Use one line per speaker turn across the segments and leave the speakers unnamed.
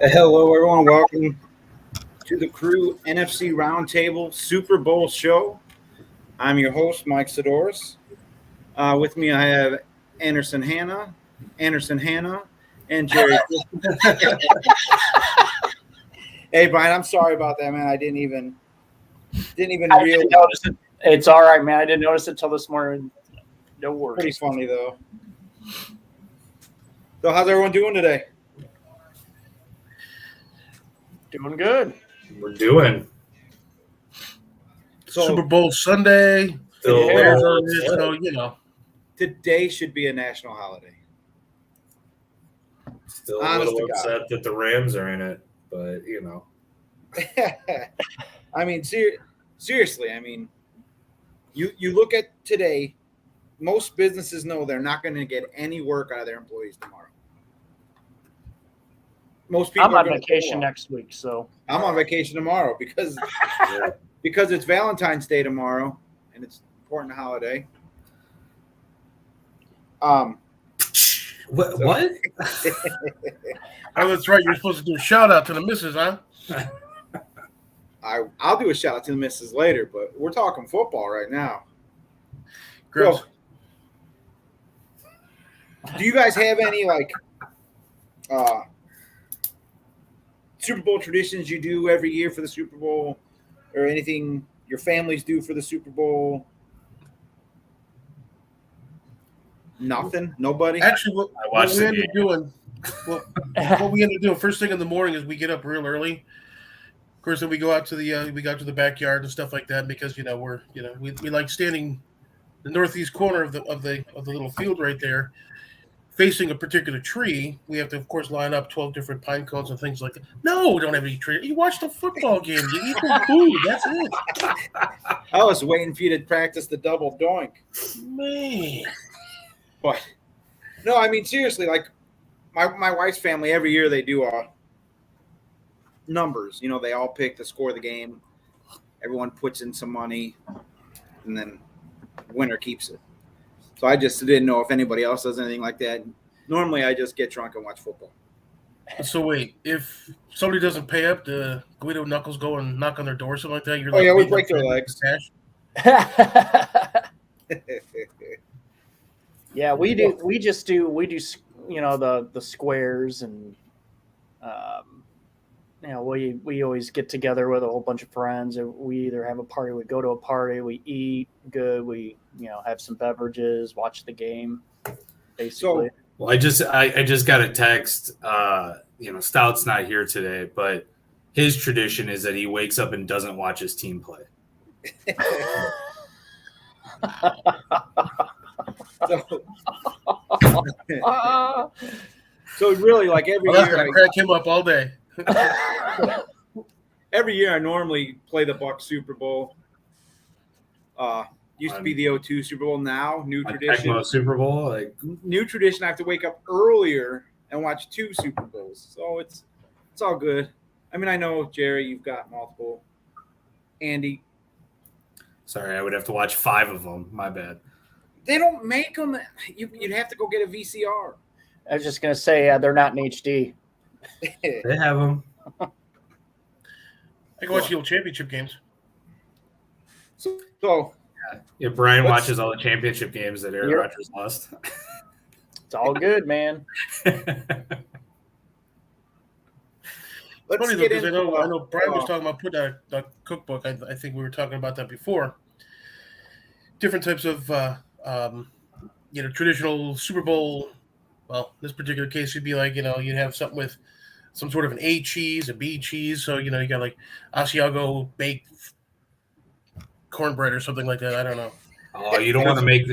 Hello, everyone. Welcome to the Crew NFC Roundtable Super Bowl show. I'm your host, Mike Sidoris. With me, I have Anderson Hanna, and Jerry. Hey, Brian, I'm sorry about that, man. I didn't even
I
realize.
didn't notice it. It's all right, man. I didn't notice it till this morning. No worries.
Pretty funny though. So, how's everyone doing today?
Doing good.
We're doing.
So,
Super Bowl Sunday.
Still
Yeah.
So,
today should be a national holiday.
Still a
Honest
little
to God.
upset that the Rams are in it, but
I mean, seriously. I mean, you look at today. Most businesses know they're not going to get any work out of their employees tomorrow. Most people.
I'm on vacation next week, so
I'm on vacation tomorrow because it's Valentine's Day tomorrow, and it's an important holiday.
what?
Oh, that's right. You're supposed to do a shout out to the missus, huh?
I'll do a shout out to the missus later, but we're talking football right now.
Gross.
So, do you guys have any Super Bowl traditions you do every year for the Super Bowl, or anything your families do for the Super Bowl? Nothing. Nobody.
Actually, what
watched
we
the
end up doing, what we end up doing first thing in the morning is we get up real early. Of course, then we go out to the backyard and stuff like that because we like standing the northeast corner of the little field right there, facing a particular tree. We have to, of course, line up 12 different pine cones and things like that. No, we don't have any tree. You watch the football game. You eat the food. That's it.
I was waiting for you to practice the double doink.
Man.
But no, I mean, seriously, like my wife's family, every year they do numbers. You know, they all pick the score of the game. Everyone puts in some money, and then winner keeps it. So I just didn't know if anybody else does anything like that. Normally, I just get drunk and watch football.
So wait, if somebody doesn't pay up, the Guido Knuckles go and knock on their door, or something like that. You're
Yeah, we
beating
break
up
their legs.
cash?
yeah, we do the squares, and we always get together with a whole bunch of friends. We either have a party, we go to a party, we eat good, we have some beverages, watch the game, basically.
Well, I just got a text. Stout's not here today, but his tradition is that he wakes up and doesn't watch his team play.
So really, like every
Well, that's
year,
gonna crack him up all day.
every year I normally play the Bucs Super Bowl. Used to be the 02 Super Bowl. Now new tradition.
Tecmo Super Bowl,
New tradition. I have to wake up earlier and watch 2 Super Bowls. So it's all good. I mean, I know, Jerry, you've got multiple. Andy,
sorry, I would have to watch 5 of them. My bad.
they don't make them. You'd have to go get a VCR.
I was just gonna say they're not in HD.
They have them.
I can watch the old championship games.
So
Yeah, Brian watches all the championship games that Aaron Rodgers lost.
It's all good, man.
It's funny though, because I know Brian was talking about putting out a cookbook. I think we were talking about that before. Different types of traditional Super Bowl. Well, this particular case would be like you'd have something with some sort of an A cheese, a B cheese. So you got like Asiago baked cornbread or something like that. I don't know.
Oh, you don't want to make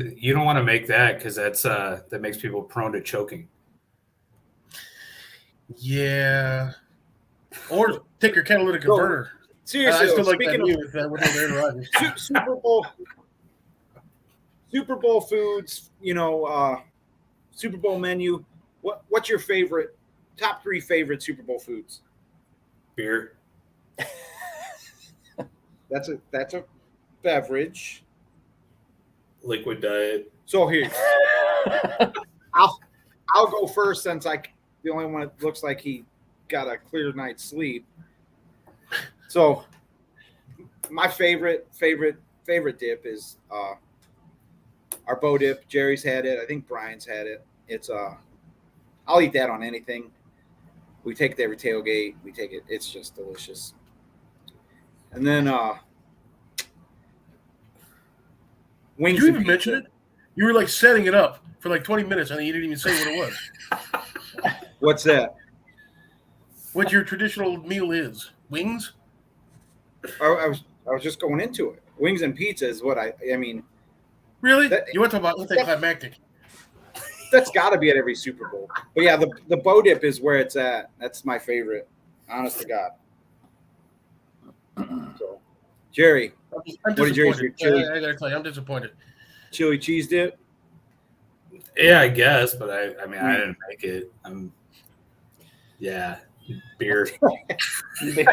that because that makes people prone to choking.
Yeah. Or take your catalytic converter.
seriously,
I still like
speaking
that with Aaron Rodgers.
of Super Bowl foods, Super Bowl menu. What's your top 3 favorite Super Bowl foods?
Beer.
That's a beverage.
Liquid diet.
So here, I'll go first since the only one that looks like he got a clear night's sleep. So my favorite dip is our bow dip. Jerry's had it. I think Brian's had it. It's I'll eat that on anything. We take it to every tailgate. We take it. It's just delicious. And then wings.
Did you
and
even mention
pizza.
it? You were like setting it up for like 20 minutes, and you didn't even say what it was.
What's that?
What your traditional meal is? Wings?
I was just going into it. Wings and pizza is what I mean.
Really?
That-
You want to talk about anticlimactic?
That's got to be at every Super Bowl. But yeah, the bow dip is where it's at. That's my favorite. Honest to God. So, Jerry,
I'm
What did yours
disappointed.
do? Chili?
I gotta tell you, I'm disappointed.
chili cheese dip.
Yeah, I guess, but I mean, I didn't make it. Yeah, beer.
You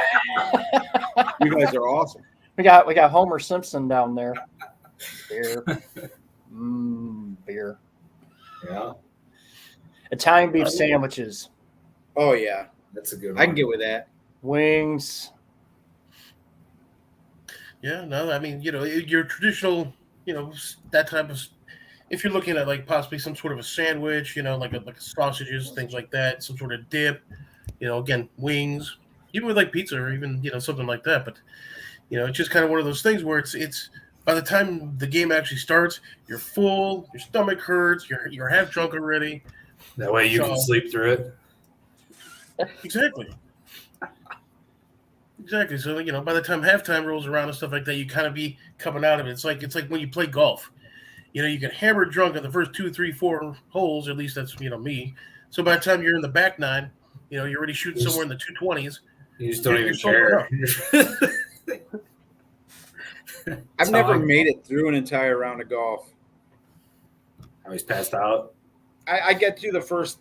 guys are awesome.
We got Homer Simpson down there. Beer. Beer.
Yeah,
Italian beef sandwiches.
Oh yeah,
that's a good one.
I can get with that.
Wings.
Yeah, no, I mean, your traditional, that type of. If you're looking at like possibly some sort of a sandwich, like sausages, things like that, some sort of dip, again, wings, even with like pizza or even something like that. But it's just kind of one of those things where it's by the time the game actually starts, you're full, your stomach hurts, you're half drunk already.
That way you can sleep through it.
Exactly. Exactly. So by the time halftime rolls around and stuff like that, you kind of be coming out of it. It's like when you play golf. You get hammered drunk in the first 2, 3, 4 holes. At least that's me. So by the time you're in the back nine, you're already shooting somewhere in the 220s.
You just don't
You're
even
sober
care.
I've never made it through an entire round of golf.
I was passed out.
I get through the first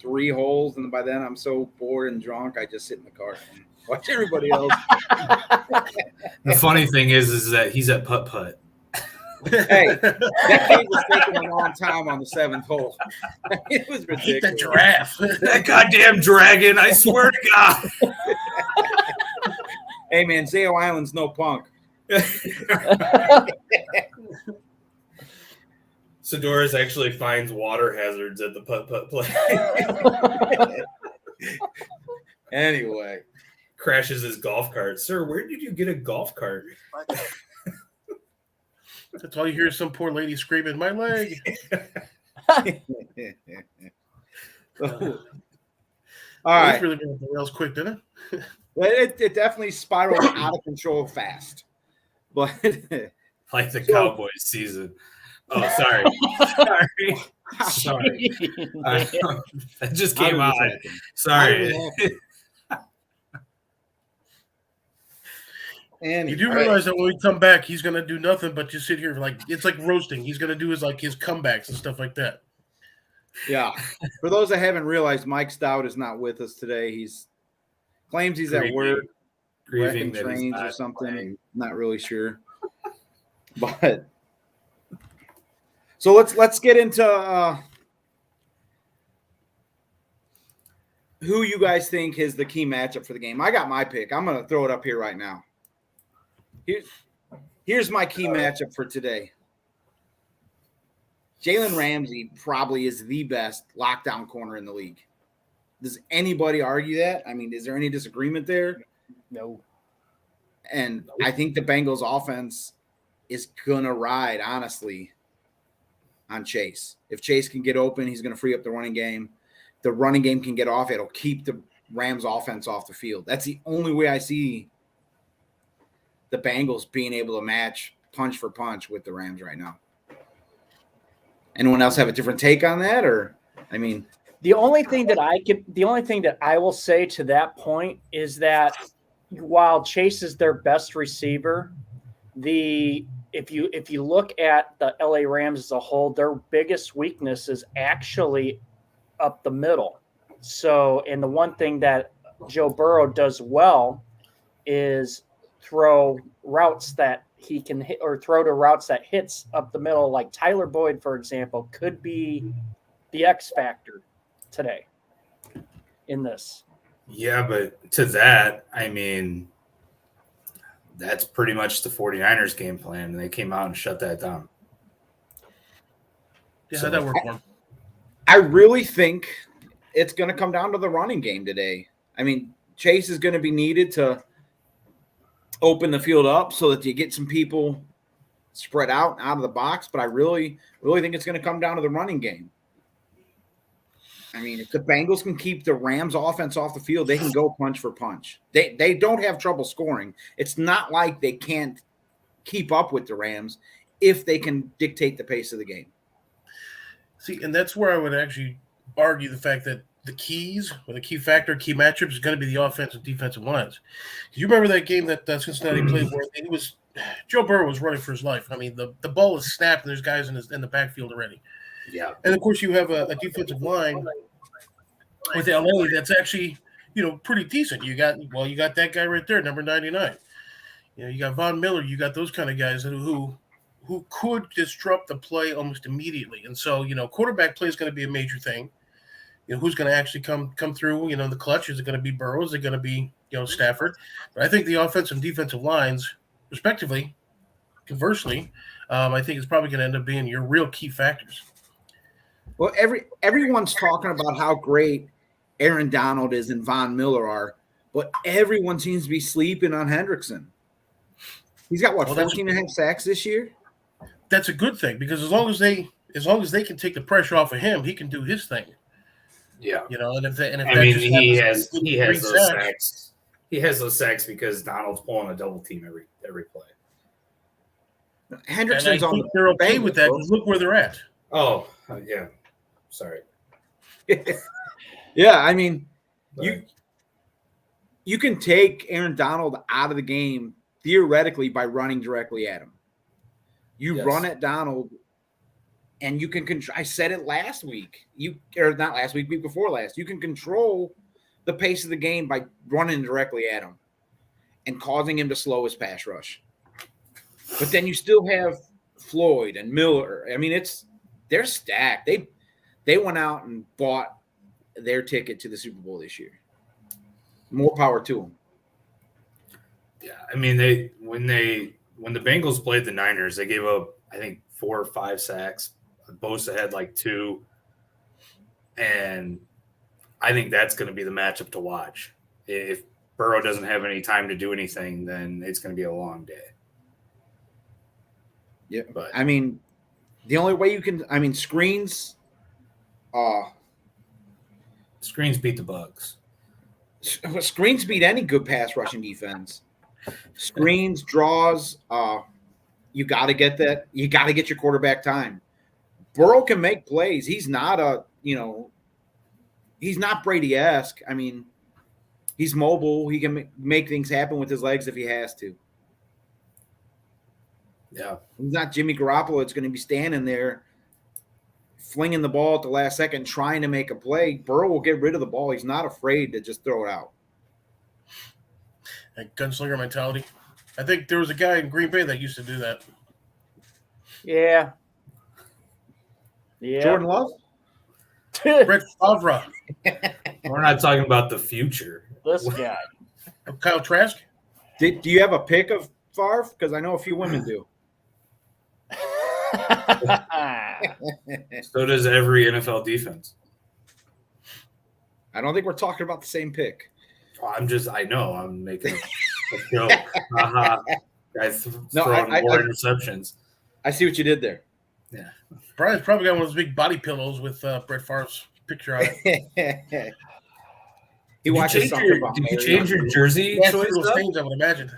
3 holes, and by then I'm so bored and drunk, I just sit in the car and watch everybody else.
The funny thing is that he's at putt-putt.
Hey, that game was taking a long time on the 7th hole. It was
Eat
ridiculous.
that giraffe.
That goddamn dragon, I swear to God.
Hey, man, Zao Island's no punk.
Sedoris actually finds water hazards at the putt-putt play.
Anyway.
Crashes his golf cart. Sir, where did you get a golf cart?
That's all you hear is some poor lady screaming, "My leg!"
All right.
It's really been the rails quick, didn't it?
Well, it definitely spiraled out of control fast. But
Like the Cowboys season. Oh, sorry. Sorry. That just came out. Sorry.
And
You do realize that when we come back, he's going to do nothing but just sit here it's like roasting. He's going to do his comebacks and stuff like that.
Yeah. For those that haven't realized, Mike Stout is not with us today. Claims he's at work,
grieving
wrecking
that he's
trains
not
or something.
playing.
Not really sure. But so let's get into who you guys think is the key matchup for the game. I got my pick. I'm going to throw it up here right now. Here's my key matchup for today. Jalen Ramsey probably is the best lockdown corner in the league. Does anybody argue that? I mean, is there any disagreement there?
No.
And I think the Bengals offense is going to ride, honestly, on Chase. If Chase can get open, he's going to free up the running game. If the running game can get off, it'll keep the Rams offense off the field. That's the only way I see the Bengals being able to match punch for punch with the Rams right now. Anyone else have a different take on that? Or, I mean,
The only thing that I will say to that point is that while Chase is their best receiver, if you look at the LA Rams as a whole, their biggest weakness is actually up the middle. So, and the one thing that Joe Burrow does well is throw routes that he can hit, or throw to routes that hits up the middle. Like Tyler Boyd, for example, could be the X factor today in this.
Yeah, but to that, I mean, that's pretty much the 49ers game plan, and they came out and shut that down.
Yeah,
So-
how'd that work for him?
I really think it's going to come down to the running game today. I mean, Chase is going to be needed to open the field up so that you get some people spread out of the box. But I really think it's going to come down to the running game. I mean, if the Bengals can keep the Rams offense off the field, they can go punch for punch. They don't have trouble scoring. It's not like they can't keep up with the Rams if they can dictate the pace of the game.
See, and that's where I would actually argue the fact that the keys or the key factor, key matchup is going to be the offensive defensive lines. You remember that game that Cincinnati played where it was Joe Burrow was running for his life. I mean, the ball is snapped and there's guys in the backfield already.
Yeah.
And of course, you have a defensive line with LA that's actually, pretty decent. You got that guy right there, number 99. You got Von Miller. You got those kind of guys who could disrupt the play almost immediately. And so, quarterback play is going to be a major thing. Who's going to actually come through? The clutch. Is it going to be Burrow? Is it going to be Stafford? But I think the offensive and defensive lines, respectively, conversely, I think it's probably going to end up being your real key factors.
Well, everyone's talking about how great Aaron Donald is and Von Miller are, but everyone seems to be sleeping on Hendrickson. He's got 14 and a half sacks this year.
That's a good thing because as long as they can take the pressure off of him, he can do his thing.
Yeah.
And if
he has those sacks. He has those sacks because Donald's pulling a double team every play.
Hendrickson's
and I think they're okay with that. Look where they're at.
Oh, yeah. Sorry.
Yeah, I mean, you can take Aaron Donald out of the game theoretically by running directly at him. You run at Donald, and you can control. I said it last week. Not last week, week before last. You can control the pace of the game by running directly at him and causing him to slow his pass rush. But then you still have Floyd and Miller. I mean, they're stacked. They went out and bought their ticket to the Super Bowl this year. More power to them.
Yeah, I mean, when the Bengals played the Niners, they gave up, I think, 4 or 5 sacks. Bosa had like 2, and I think that's going to be the matchup to watch. If Burrow doesn't have any time to do anything, then it's going to be a long day.
Yeah, but I mean, the only way you can, screens.
Screens beat the Bugs.
Screens beat any good pass rushing defense. Screens, draws. You got to get that. You got to get your quarterback time. Burrow can make plays. He's not he's not Brady-esque. I mean, he's mobile. He can make things happen with his legs if he has to.
Yeah.
He's not Jimmy Garoppolo. It's going to be standing there flinging the ball at the last second, trying to make a play. Burrow will get rid of the ball. He's not afraid to just throw it out.
A gunslinger mentality. I think there was a guy in Green Bay that used to do that.
Yeah.
Jordan Love?
Brett Favre.
We're not talking about the future.
This guy.
Kyle Trask?
Do you have a pick of Favre? Because I know a few women do.
So does every NFL defense.
I don't think we're talking about the same pick.
I know. I'm making a joke. Guys throwing more interceptions.
I see what you did there.
Yeah.
Brian's probably got one of those big body pillows with Brett Favre's picture on it.
He watches something.
Did you change your jersey choice up?
Things, I would imagine.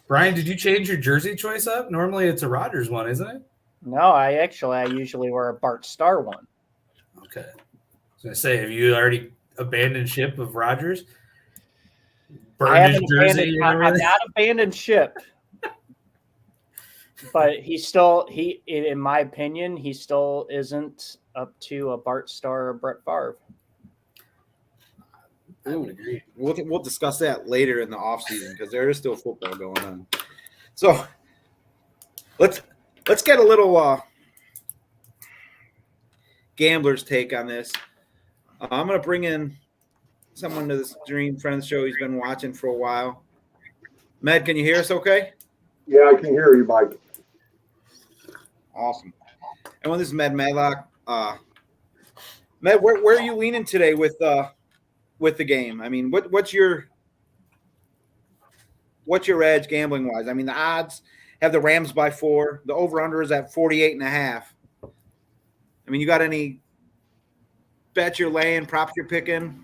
Brian, did you change your jersey choice up? Normally it's a Rodgers one, isn't it?
No, I usually wear a Bart Starr one.
Okay. I was going to say, have you already abandoned ship of Rodgers?
I've not abandoned ship. But in my opinion, he still isn't up to a Bart Starr or Brett Favre.
I would agree.
We'll discuss that later in the offseason because there is still football going on. So let's get a little gambler's take on this. I'm going to bring in someone to the stream, friend of the show. He's been watching for a while. Med, can you hear us okay?
Yeah, I can hear you, Mike.
Awesome. And when this is Med Madlock, Med, where are you leaning today with the game? I mean, what's your edge gambling wise? I mean, the odds have the Rams by 4. The over-under is at 48.5. I mean, you got any bets you're laying, props you're picking?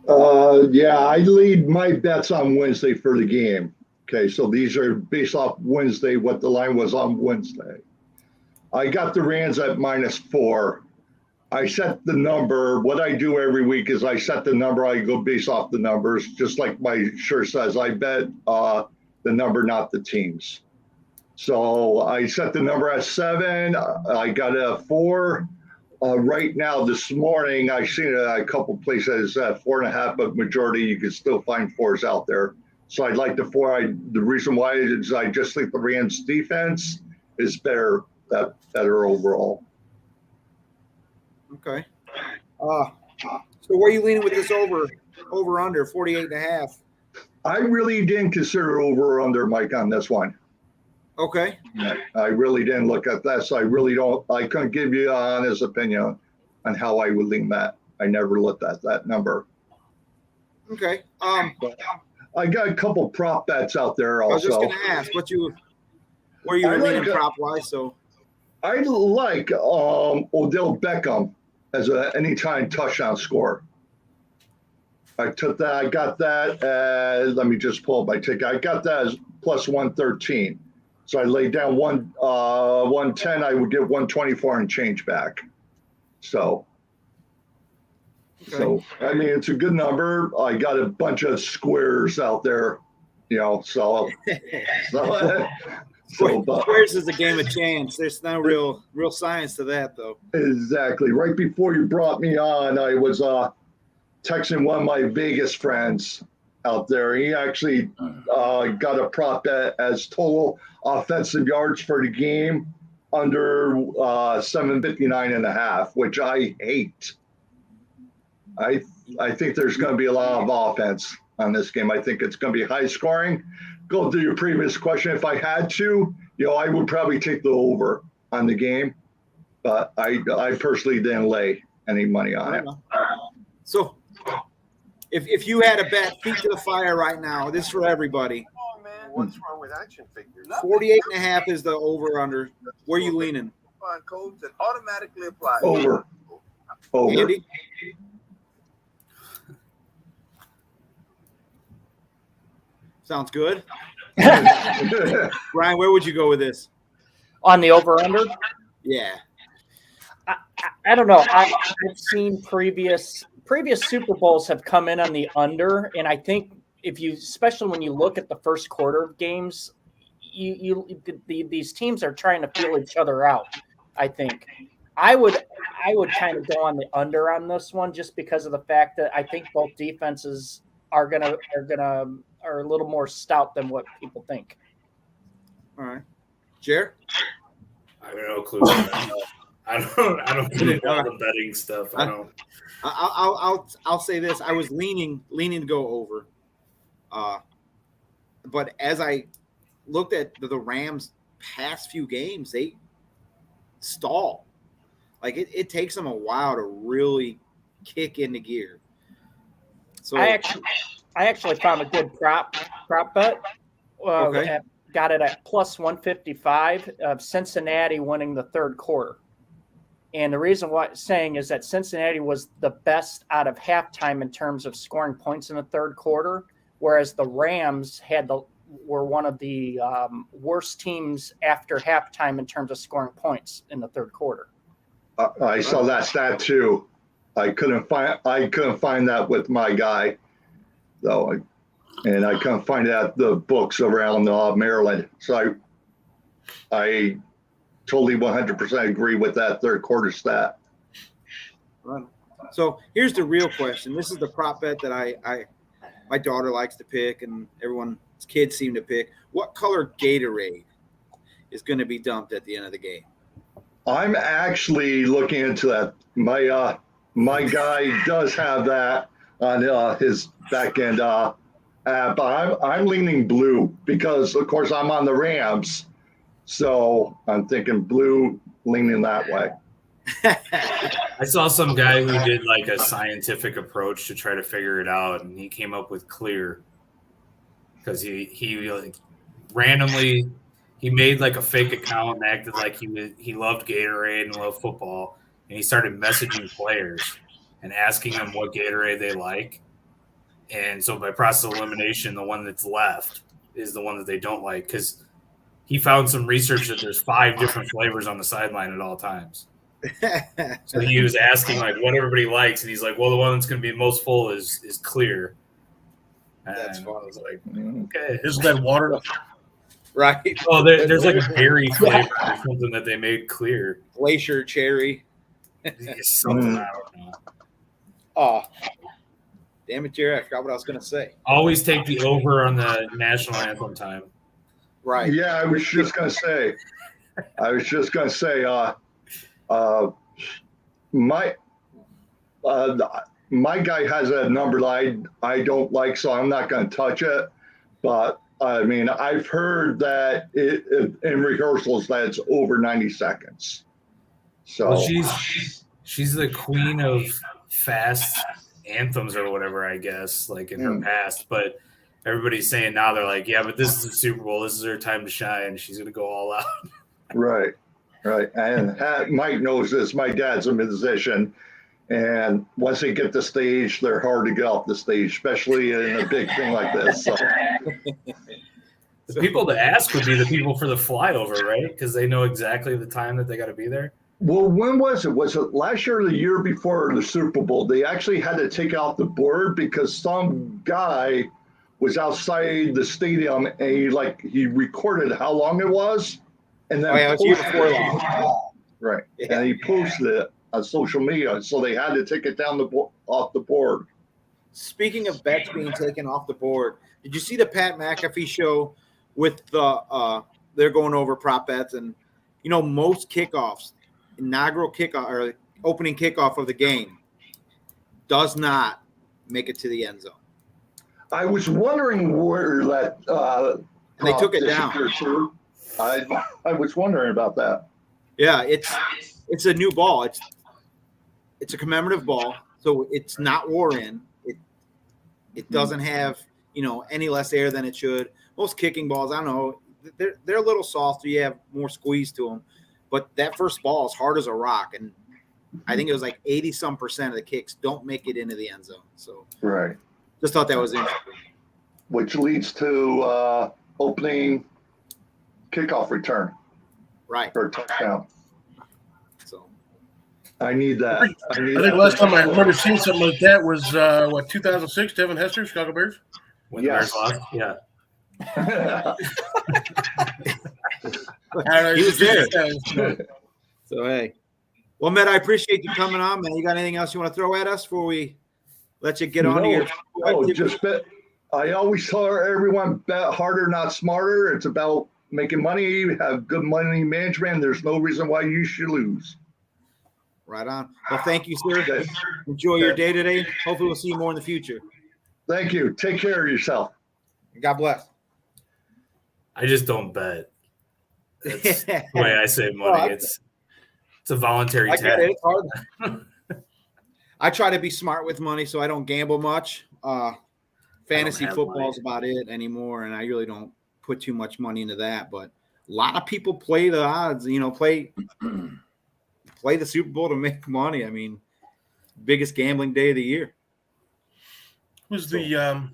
Yeah, I lead my bets on Wednesday for the game. Okay, so these are based off Wednesday, what the line was on Wednesday. I got the Rams at -4. I set the number. What I do every week is I set the number. I go based off the numbers, just like my shirt says. I bet the number, not the teams. So I set the number at 7. I got a 4. Right now, this morning, I've seen a couple places at 4.5, but majority you can still find 4s out there. So I'd like the 4. The reason why is I just think the Rams defense is better overall.
Okay. So where are you leaning with this over under 48.5?
I really didn't consider over or under, Mike, on this one.
Okay.
I really didn't look at that, so I couldn't give you an honest opinion on how I would lean that. I never looked at that number.
Okay.
But I got a couple prop bets out there also.
I was just going to ask where you leaning prop wise. So
I like Odell Beckham as an anytime touchdown scorer. I took that. I got that as, let me just pull up my ticket. I got that as plus 113. So I laid down 110. I would get 124 and change back. So I mean, it's a good number. I got a bunch of squares out there, so
squares is a game of chance. There's no real science to that, though.
Exactly. Right before you brought me on, I was texting one of my Vegas friends out there. He actually got a prop bet as total offensive yards for the game under 759.5, which I hate. I think there's going to be a lot of offense on this game. I think it's going to be high scoring. Go to your previous question. If I had to, I would probably take the over on the game, but I personally didn't lay any money on it.
So if you had a bet, feet to the fire right now, this is for everybody.
What's wrong with action figures?
48.5 is the over under. Where are you leaning?
Codes that automatically apply.
Over.
Andy? Sounds good. Brian, where would you go with this?
On the over-under?
Yeah.
I don't know. I've seen previous Super Bowls have come in on the under, and I think especially when you look at the first quarter of games, these teams are trying to feel each other out. I think I would kind of go on the under on this one, just because of the fact that I think both defenses are a little more stout than what people think.
All right, Jer?
I have no clue. I don't get into all the betting stuff.
I'll say this. I was leaning to go over. But as I looked at the Rams' past few games, they stall. Like it takes them a while to really kick into gear. So
I actually found a good prop bet.
Okay.
Got it at plus 155 of Cincinnati winning the third quarter. And the reason why I'm saying is that Cincinnati was the best out of halftime in terms of scoring points in the third quarter, whereas the Rams were one of the worst teams after halftime in terms of scoring points in the third quarter.
I saw that stat too. I couldn't find that with my guy, though, and I couldn't find it at the books around Maryland. So I totally 100% agree with that third quarter stat.
Right. So here's the real question. This is the prop bet that my daughter likes to pick, and everyone's kids seem to pick. What color Gatorade is going to be dumped at the end of the game?
I'm actually looking into that. My guy does have that on his back end app. I'm leaning blue because, of course, I'm on the Rams, so I'm thinking blue, leaning that way.
I saw some guy who did like a scientific approach to try to figure it out, and he came up with clear because he like randomly he made like a fake account and acted like he loved Gatorade and loved football, and he started messaging players and asking them what Gatorade they like. And so by process of elimination, the one that's left is the one that they don't like because he found some research that there's 5 different flavors on the sideline at all times. So he was asking like what everybody likes, and he's like, "Well, the one that's going to be most full is clear." And
That's fun.
I was like, "Okay,
Isn't that water?
Right.
oh, there's like a berry flavor or something that they made clear,
Glacier cherry.
something I don't know."
Oh, damn it, Jerry! I forgot what I was going to say.
Always take the over on the national anthem time.
Right.
Yeah, I was just gonna say. My guy has a number that I don't like, so I'm not going to touch it. But I mean, I've heard that in rehearsals that it's over 90 seconds. So
Well, she's the queen of fast anthems or whatever, I guess, like in her past. But everybody's saying now they're like, yeah, but this is the Super Bowl. This is her time to shine. She's going to go all out.
right. And Mike knows this. My dad's a musician. And once they get the stage, they're hard to get off the stage, especially in a big thing like this. So.
The people to ask would be the people for the flyover, right? Because they know exactly the time that they got to be there.
Well, when was it? Was it last year or the year before the Super Bowl? They actually had to take out the board because some guy was outside the stadium and he recorded how long it was. And then
it was year before long.
Right.
Yeah.
And he posted it on social media, so they had to take it down off the board.
Speaking of bets being taken off the board, did you see the Pat McAfee show with the they're going over prop bets? And most kickoffs, inaugural kickoff or opening kickoff of the game, does not make it to the end zone.
I was wondering where that
And they took it down.
I was wondering about that.
Yeah, it's a new ball. It's a commemorative ball, so it's not wore in. It doesn't have any less air than it should. Most kicking balls, I don't know, they're a little softer. You have more squeeze to them, but that first ball is hard as a rock, and I think it was like 80% of the kicks don't make it into the end zone. So
Right.
just thought that was interesting.
Which leads to opening kickoff return
Right.
for a touchdown.
So
I need that.
I think last time I remember seeing something like that was 2006, Devin Hester, Chicago Bears.
When
Yes.
the Bears lost, yeah.
he was there. So hey, well, Matt, I appreciate you coming on, man. You got anything else you want to throw at us before we let you get on to your?
Just bet. I always tell everyone, bet harder, not smarter. It's about making money, have good money management. There's no reason why you should lose.
Right on. Well, thank you, sir. Enjoy your day today. Hopefully we'll see you more in the future.
Thank you. Take care of yourself.
God bless.
I just don't bet. That's the way I save money. It's a voluntary
I get it.
tax.
It's hard. I try to be smart with money, so I don't gamble much. Fantasy football is about it anymore, and I really don't put too much money into that. But a lot of people play the odds, play the Super Bowl to make money. I mean, biggest gambling day of the year.
Who's the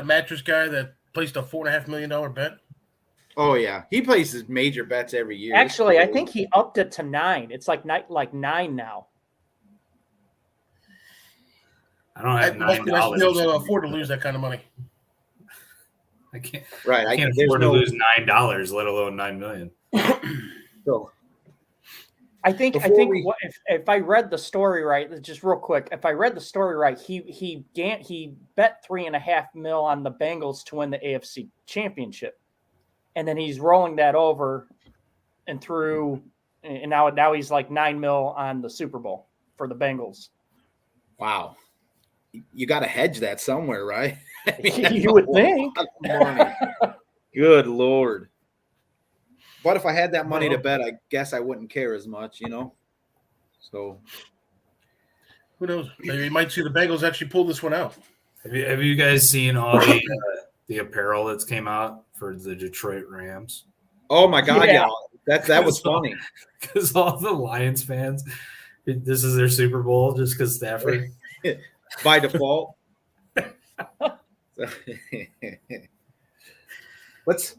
mattress guy that placed a $4.5 million bet?
Oh yeah, he places major bets every year.
Actually, I think he upped it to 9. It's like 9 now.
I don't have
I
$9.
still don't afford to lose that kind of money.
I can't.
Right.
I can't afford to lose $9, let alone $9 million.
So
I think if I read the story right, just real quick, if I read the story right, he bet $3.5 million on the Bengals to win the AFC Championship, and then he's rolling that over and through, and now he's like $9 million on the Super Bowl for the Bengals.
wow. you got to hedge that somewhere, right? I mean, that's
You would
a
think.
lot of money. Good Lord. But if I had that money to bet, I guess I wouldn't care as much, So
Who knows? Maybe you might see the Bengals actually pull this one out.
Have you guys seen all the apparel that's came out for the Detroit Rams?
oh my God,
Yeah.
that was funny.
Because all the Lions fans, this is their Super Bowl just because Stafford.
By default. Let's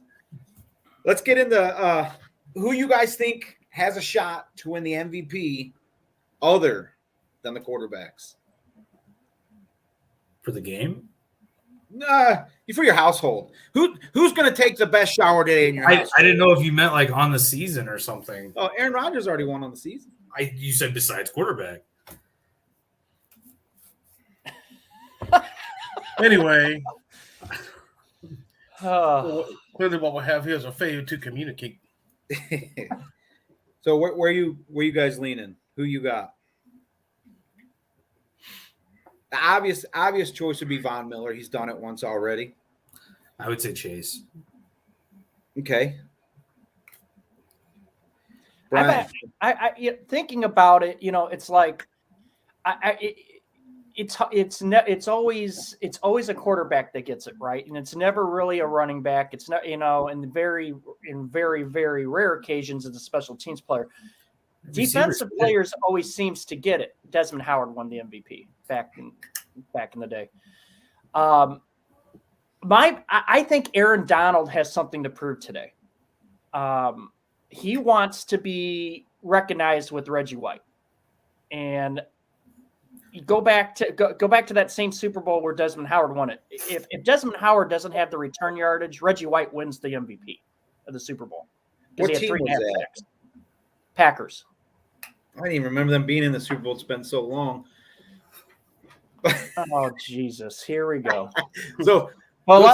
get into who you guys think has a shot to win the MVP other than the quarterbacks.
For the game?
For your household. Who's going to take the best shower today in your house?
I didn't know if you meant like on the season or something.
Oh, Aaron Rodgers already won on the season.
You said besides quarterback.
Anyway,
Oh,
clearly what we'll have here is a failure to communicate.
So where you guys leaning? Who you got? The obvious choice would be Von Miller. He's done it once already.
I would say Chase.
Okay. Brian.
thinking about it, it's like it's always a quarterback that gets it right, and it's never really a running back. It's not, in very very rare occasions it's a special teams player. Defensive players always seems to get it. Desmond Howard won the MVP back in the day. I think Aaron Donald has something to prove today. He wants to be recognized with Reggie White, and you go back to that same Super Bowl where Desmond Howard won it. If Desmond Howard doesn't have the return yardage, Reggie White wins the MVP of the Super Bowl.
What team was that?
Sacks. Packers.
I didn't even remember them being in the Super Bowl. It's been so long.
Oh Jesus! Here we go.
So,
well,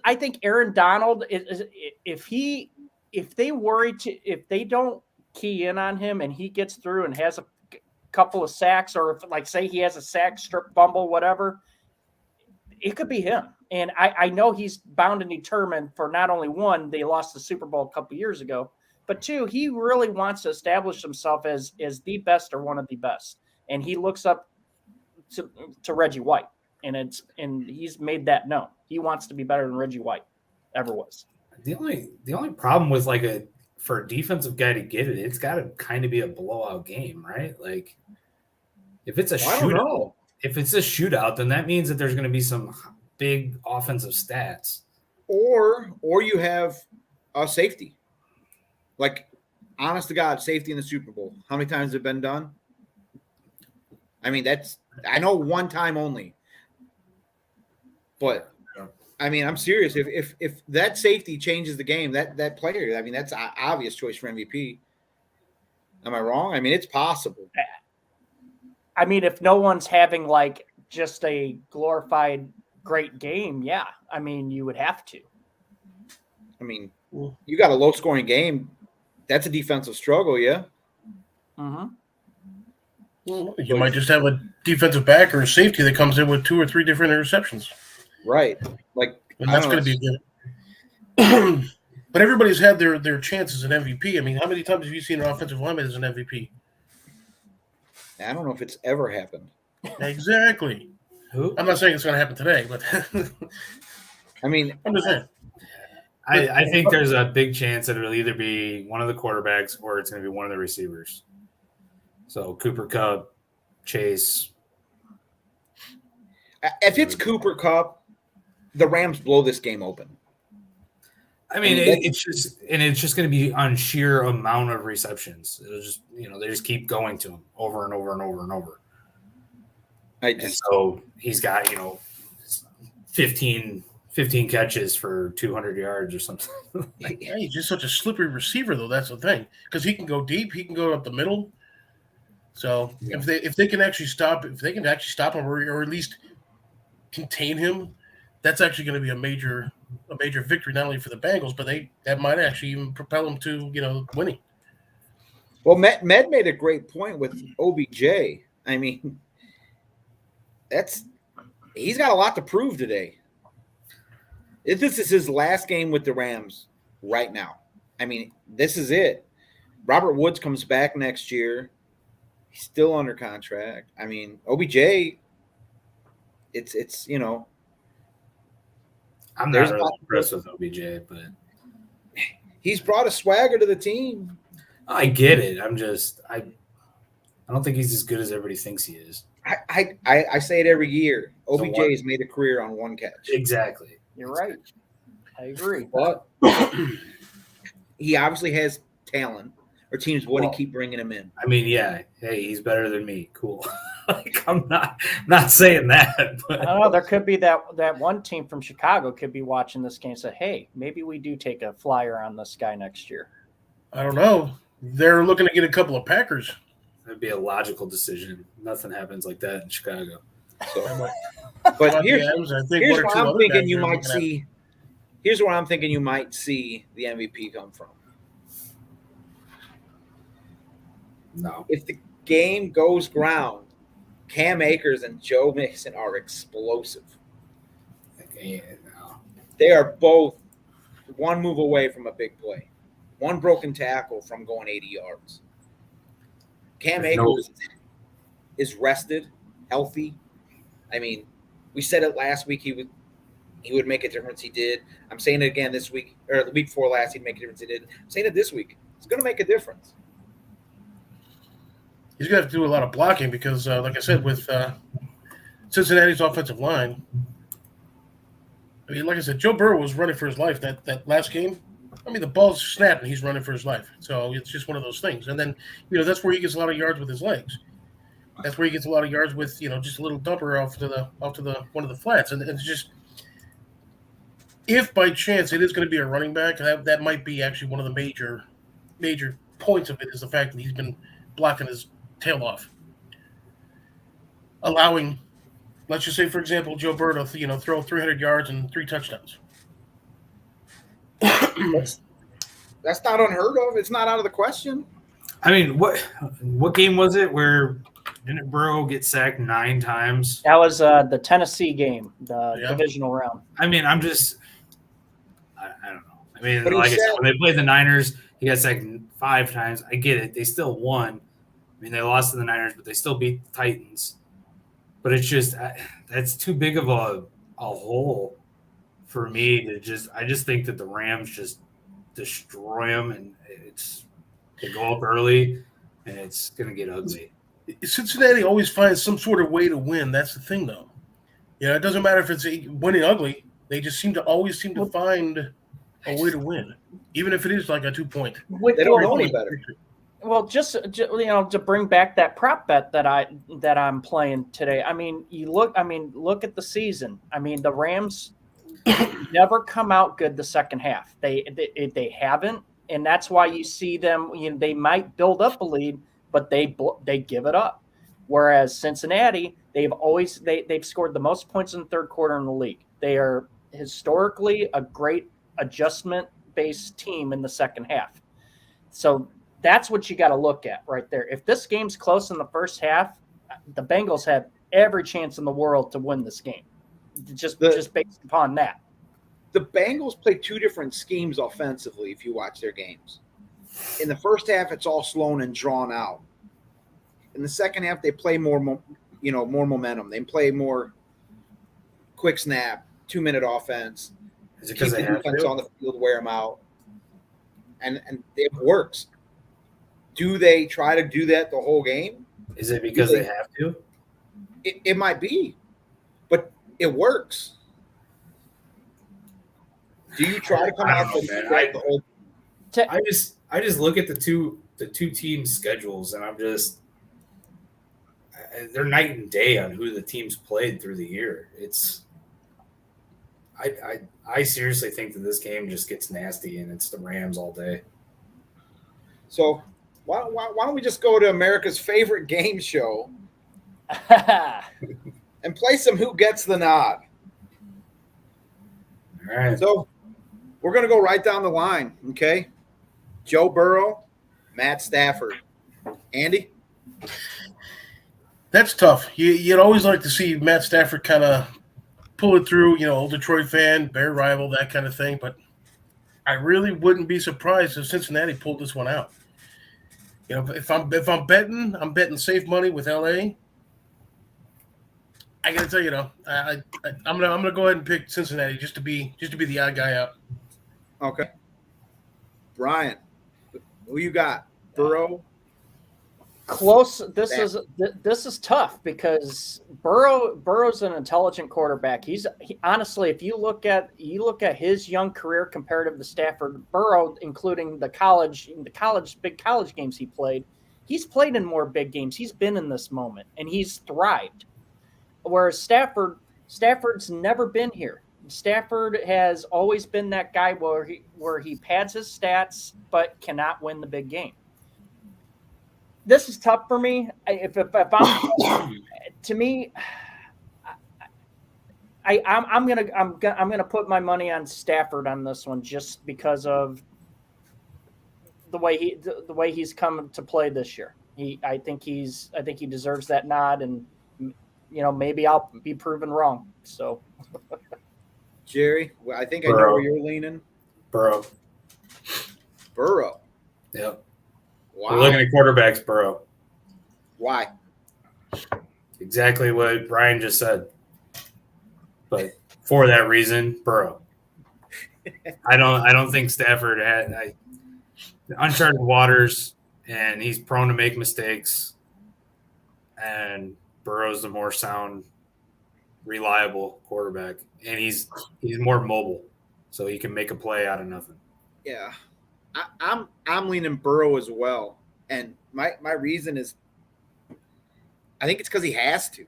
I think Aaron Donald is if they don't key in on him and he gets through and has a couple of sacks, or if say he has a sack, strip, fumble, whatever, it could be him. And I know he's bound and determined for not only one, they lost the Super Bowl a couple years ago, but two, he really wants to establish himself as the best or one of the best. And he looks up to Reggie White, and he's made that known. He wants to be better than Reggie White ever was.
The only problem with for a defensive guy to get it, it's got to kind of be a blowout game, right? Like if it's a shootout, then that means that there's going to be some big offensive stats.
Or you have a safety. Like, honest to God, safety in the Super Bowl. How many times have it been done? I mean, I know one time only. But I mean, I'm serious. If that safety changes the game, that player, I mean, that's an obvious choice for MVP. Am I wrong? I mean, it's possible.
I mean, if no one's having just a glorified great game, yeah. I mean, you would have to.
I mean, you got a low scoring game. That's a defensive struggle, yeah.
Mm-hmm.
Well, you might just have a defensive back or a safety that comes in with 2 or 3 different interceptions.
Right.
And that's going to be good. But everybody's had their chances at MVP. I mean, how many times have you seen an offensive lineman as an MVP?
I don't know if it's ever happened.
Exactly.
Who?
I'm not saying it's going to happen today, but
I mean,
I'm just saying.
I think there's a big chance that it'll either be one of the quarterbacks or it's going to be one of the receivers. So Cooper Kupp, Chase.
if it's Cooper Kupp, the Rams blow this game open.
I mean, it's just going to be on sheer amount of receptions. It'll just, they just keep going to him over and over and over and over. So he's got, 15 catches for 200 yards or something.
Yeah, he's just such a slippery receiver, though. That's the thing, because he can go deep, he can go up the middle. So if they can actually stop him, or at least contain him, that's actually going to be a major victory, not only for the Bengals, but that might actually even propel them to winning.
Well, Med made a great point with OBJ. I mean, he's got a lot to prove today. This is his last game with the Rams right now. I mean, this is it. Robert Woods comes back next year. He's still under contract. I mean, OBJ, it's
I'm
There's
not really
not-
impressed with OBJ, but
he's brought a swagger to the team.
I get it. I don't think he's as good as everybody thinks he is.
I say it every year.
So
OBJ
what?
has made a career on one catch.
Exactly.
You're right. I agree.
But he obviously has talent, or teams wouldn't keep bringing him in.
I mean, yeah. Hey, he's better than me. Cool. Like, I'm not saying that. But
I don't know. There could be that one team from Chicago could be watching this game and say, hey, maybe we do take a flyer on this guy next year.
I don't know. They're looking to get a couple of Packers.
that'd be a logical decision. Nothing happens like that in Chicago.
So, but here's
where
I'm thinking you might see. Here's where I'm thinking you might see the MVP come from.
No.
If the game goes ground, Cam Akers and Joe Mixon are explosive.
Okay, no.
They are both one move away from a big play, one broken tackle from going 80 yards. Cam Akers is rested, healthy. I mean, we said it last week. He would make a difference. He did. I'm saying it again this week, or the week before last. He'd make a difference. He did. I'm saying it this week. It's going to make a difference.
He's going to have to do a lot of blocking because, like I said, with Cincinnati's offensive line, I mean, like I said, Joe Burrow was running for his life that last game. I mean, the ball's snapped and he's running for his life. So it's just one of those things. And then, that's where he gets a lot of yards with his legs. That's where he gets a lot of yards with, just a little dumper off to the one of the flats. And it's just, if by chance it is going to be a running back, that might be actually one of the major points of it is the fact that he's been blocking his tail off, allowing, let's just say, for example, Joe Burrow to throw 300 yards and 3 touchdowns.
That's not unheard of. It's not out of the question.
I mean, what game was it where didn't Burrow get sacked 9 times?
That was the Tennessee game, the divisional round.
I mean, I don't know. I mean,
But
like I said, when they played the Niners, he got sacked 5 times. I get it. They still won. I mean, they lost to the Niners, but they still beat the Titans. But it's just that's too big of a hole for me to I just think that the Rams just destroy them, and they go up early, and it's going to get ugly.
Cincinnati always finds some sort of way to win. That's the thing, though. It doesn't matter if it's winning ugly. They just always seem to find a way to win, even if it is like a 2-point.
They don't know any better.
Well, just to bring back that prop bet that I'm playing today. I mean, look at the season. I mean, the Rams never come out good the second half. They haven't, and that's why you see them. They might build up a lead, but they give it up. Whereas Cincinnati, they've scored the most points in the third quarter in the league. They are historically a great adjustment-based team in the second half. So that's what you got to look at right there. If this game's close in the first half, the Bengals have every chance in the world to win this game, just based upon that.
The Bengals play 2 different schemes offensively if you watch their games. In the first half, it's all slow and drawn out. In the second half, they play more momentum. They play more quick snap, 2-minute offense.
Is it because
keep
they
the
have
defense
to?
on the field, wear them out, and it works. Do they try to do that the whole game?
Is it because they have to?
It might be, but it works. Do you try to come
I
out
don't know, man.
the whole?
I just look at the two team schedules, and they're night and day on who the teams played through the year. I seriously think that this game just gets nasty, and it's the Rams all day.
So why don't we just go to America's favorite game show and play some Who Gets the Nod?
All right.
So we're going to go right down the line, okay? Joe Burrow, Matt Stafford. Andy?
That's tough. You'd always like to see Matt Stafford kind of pull it through, old Detroit fan, Bear rival, that kind of thing. But I really wouldn't be surprised if Cincinnati pulled this one out. If I'm betting, I'm betting safe money with LA. I gotta tell you, I'm gonna go ahead and pick Cincinnati just to be the odd guy out.
Okay. Brian, who you got? Burrow?
Close. This is tough because Burrow's an intelligent quarterback. Honestly, if you look at his young career comparative to Stafford, Burrow, including the big college games he played, he's played in more big games. He's been in this moment and he's thrived. Whereas Stafford's never been here. Stafford has always been that guy where he pads his stats but cannot win the big game. This is tough for me. If I'm to me, I'm gonna put my money on Stafford on this one just because of the way he's come to play this year. I think he deserves that nod, and maybe I'll be proven wrong. So,
Jerry, well, I think I
Burrow.
know where you're leaning.
Burrow.
Wow.
Yep. We're looking at quarterbacks, Burrow.
Why?
Exactly what Brian just said. But for that reason, Burrow. I don't think Stafford had uncharted waters, and he's prone to make mistakes. And Burrow's the more sound, reliable quarterback, and he's more mobile, so he can make a play out of nothing.
Yeah. I'm leaning Burrow as well. And my reason is I think it's because he has to.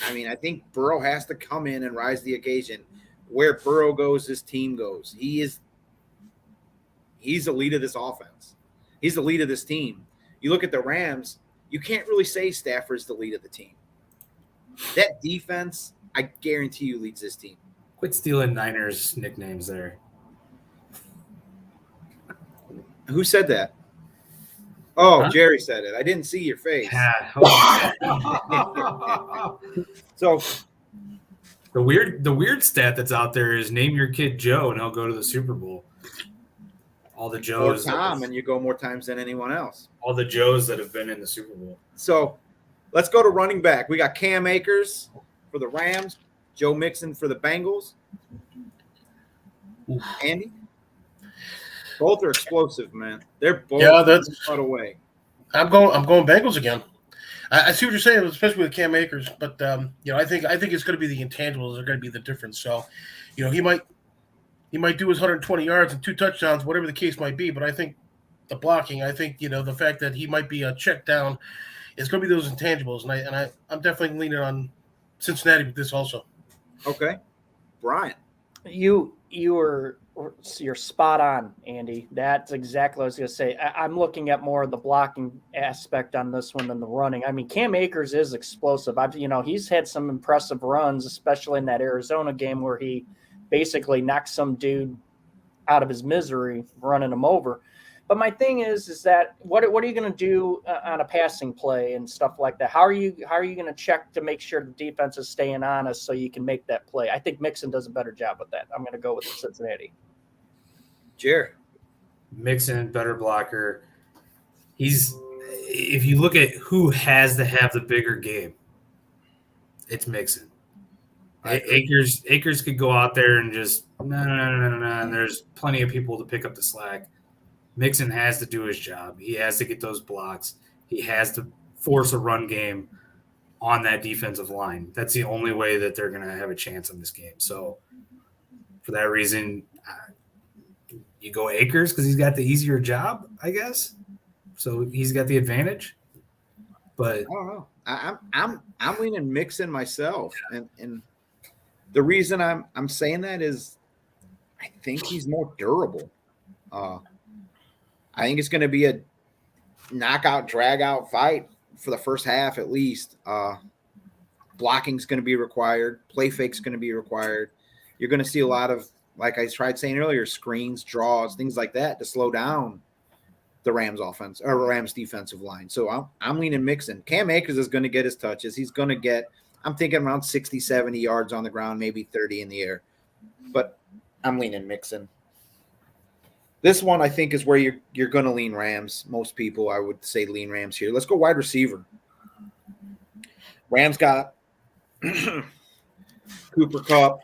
I mean, I think Burrow has to come in and rise to the occasion. Where Burrow goes, this team goes. He's the lead of this offense. He's the lead of this team. You look at the Rams, you can't really say Stafford's the lead of the team. That defense, I guarantee you, leads this team.
Quit stealing Niners nicknames there.
Who said that? Oh,
Huh?
Jerry said it. I didn't see your face. So
The weird stat that's out there is name your kid Joe and he'll go to the Super Bowl. All the
or
Joes,
Tom, and you go more times than anyone else.
all the Joes that have been in the Super Bowl.
So let's go to running back. We got Cam Akers for the Rams, Joe Mixon for the Bengals. Andy? Both are explosive, man. They're both cut away.
I'm going Bengals again. I see what you're saying, especially with Cam Akers, but I think it's going to be the intangibles that are going to be the difference. So, he might do his 120 yards and 2 touchdowns, whatever the case might be. But I think the blocking, the fact that he might be a check down, is going to be those intangibles, and I'm definitely leaning on Cincinnati with this also.
Okay, Brian.
You're spot on, Andy. That's exactly what I was going to say. I'm looking at more of the blocking aspect on this one than the running. I mean, Cam Akers is explosive. He's had some impressive runs, especially in that Arizona game where he basically knocked some dude out of his misery, running him over. But my thing is that what are you going to do on a passing play and stuff like that? How are you going to check to make sure the defense is staying honest so you can make that play? I think Mixon does a better job with that. I'm going to go with Cincinnati.
Jerry.
Mixon, better blocker. If you look at who has to have the bigger game, it's Mixon. Akers could go out there and just no, and there's plenty of people to pick up the slack. Mixon has to do his job. He has to get those blocks. He has to force a run game on that defensive line. That's the only way that they're going to have a chance in this game. So for that reason, you go Akers because he's got the easier job, I guess. So he's got the advantage. But
I don't know. I'm leaning Mixon myself, and the reason I'm saying that is I think he's more durable. I think it's going to be a knockout, drag-out fight for the first half at least. Blocking's going to be required. Play fake's going to be required. You're going to see a lot of, like I tried saying earlier, screens, draws, things like that to slow down the Rams offense or Rams defensive line. So I'm leaning Mixon. Cam Akers is going to get his touches. He's going to get, I'm thinking around 60, 70 yards on the ground, maybe 30 in the air. But I'm leaning Mixon. This one I think is where you're going to lean Rams. Most people, I would say, lean Rams here. Let's go wide receiver. Rams got Cooper Kupp,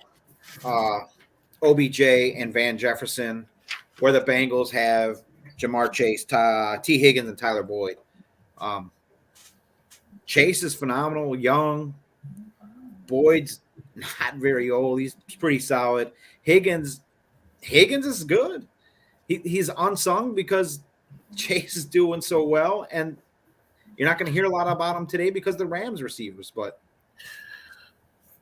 OBJ, and Van Jefferson, where the Bengals have Jamar Chase, T. Higgins, and Tyler Boyd. Chase is phenomenal, young. Boyd's not very old. He's pretty solid. Higgins is good. He's unsung because Chase is doing so well, and you're not going to hear a lot about him today because the Rams receivers. But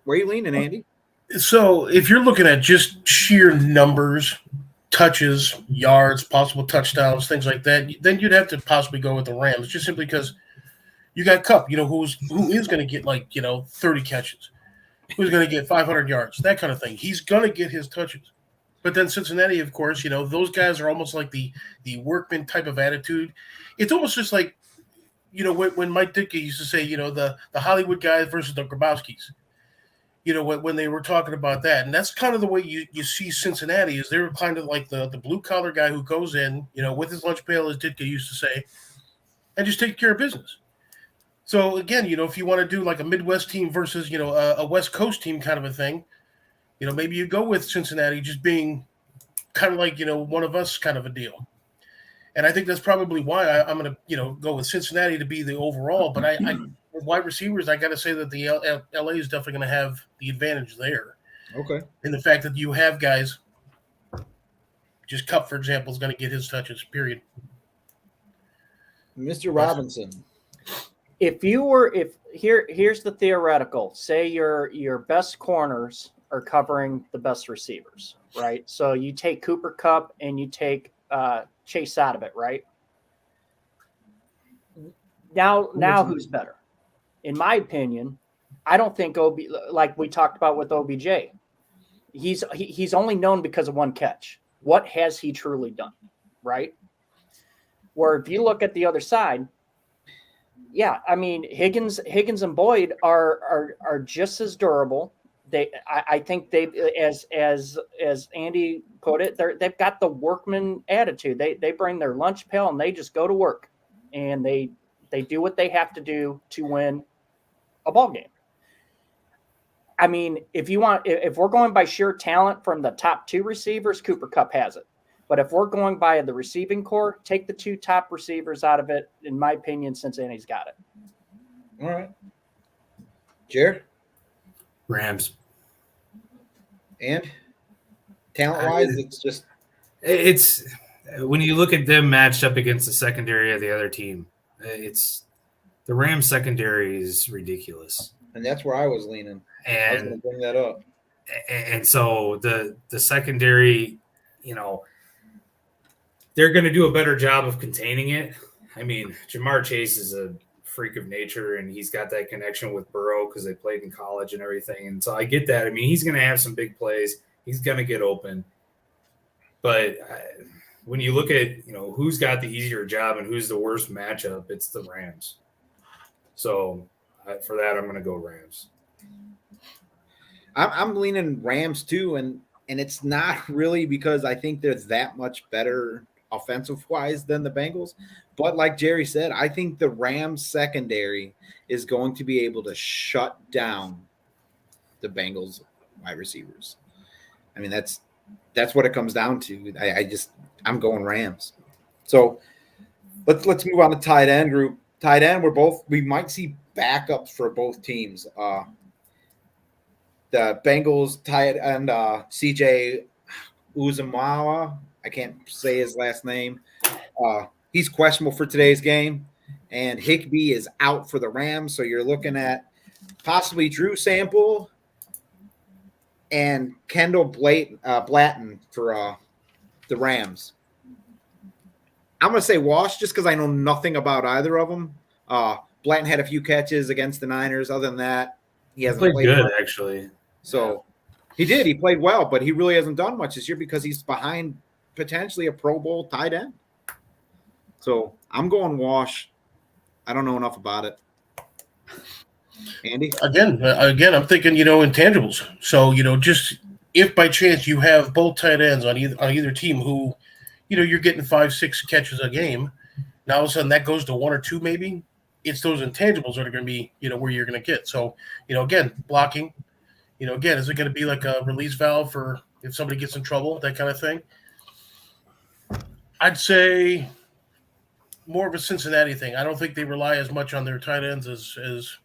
where are you leaning, Andy?
So if you're looking at just sheer numbers, touches, yards, possible touchdowns, things like that, then you'd have to possibly go with the Rams, just simply because you got Kupp, who is going to get 30 catches, who's going to get 500 yards, that kind of thing. He's going to get his touches. But then Cincinnati, of course, those guys are almost like the workman type of attitude. It's almost just like, when Mike Ditka used to say, the Hollywood guys versus the Grabowskis. When they were talking about that. And that's kind of the way you see Cincinnati, is they're kind of like the blue-collar guy who goes in, with his lunch pail, as Ditka used to say, and just take care of business. So, again, if you want to do like a Midwest team versus, a West Coast team kind of a thing, maybe you go with Cincinnati just being kind of like, one of us kind of a deal. And I think that's probably why I'm going to, go with Cincinnati to be the overall. But I with wide receivers, I got to say that the LA is definitely going to have the advantage there.
Okay.
And the fact that you have guys, just Kupp, for example, is going to get his touches, period.
Mr. Robinson.
Here's the theoretical. Say your best corners are covering the best receivers, right? So you take Cooper Kupp and you take Chase out of it, right? Now who's better? In my opinion, I don't think like we talked about with OBJ. He's only known because of one catch. What has he truly done, right? Where if you look at the other side, yeah, I mean Higgins and Boyd are just as durable. I think they, as Andy put it, they've got the workman attitude. They bring their lunch pail and they just go to work, and they do what they have to do to win a ball game. I mean, if we're going by sheer talent from the top two receivers, Cooper Kupp has it. But if we're going by the receiving core, take the two top receivers out of it. In my opinion, Cincinnati's got it.
All right. Jared?
Rams.
And talent-wise,
it's when you look at them matched up against the secondary of the other team, it's the Rams secondary is ridiculous.
And that's where I was leaning. I was going to bring that up.
And so the secondary, they're going to do a better job of containing it. I mean, Jamar Chase is a freak of nature, and he's got that connection with Burrow because they played in college and everything. And so I get that. I mean, he's going to have some big plays. He's going to get open. But when you look at, who's got the easier job and who's the worst matchup, it's the Rams. So for that, I'm going to go Rams.
I'm leaning Rams too, and it's not really because I think they're that much better offensive-wise than the Bengals. But like Jerry said, I think the Rams secondary is going to be able to shut down the Bengals wide receivers. I mean, that's what it comes down to. I'm going Rams. So let's move on to tight end group. Tight end, we might see backups for both teams. The Bengals tight end CJ Uzomah, I can't say his last name. He's questionable for today's game, and Higbee is out for the Rams. So you're looking at possibly Drew Sample and Kendall Blatton for the Rams. I'm going to say Wash just because I know nothing about either of them. Blatton had a few catches against the Niners. Other than that, he hasn't played
good,
much.
actually.
So he did. He played well, but he really hasn't done much this year because he's behind potentially a Pro Bowl tight end. So I'm going wash. I don't know enough about it. Andy?
Again, I'm thinking, intangibles. So, just if by chance you have both tight ends on either team who, you're getting 5-6 catches a game, now all of a sudden that goes to 1 or 2 maybe. It's those intangibles that are going to be, where you're going to get. So, again, blocking. Again, is it going to be like a release valve for if somebody gets in trouble, that kind of thing? I'd say more of a Cincinnati thing. I don't think they rely as much on their tight ends as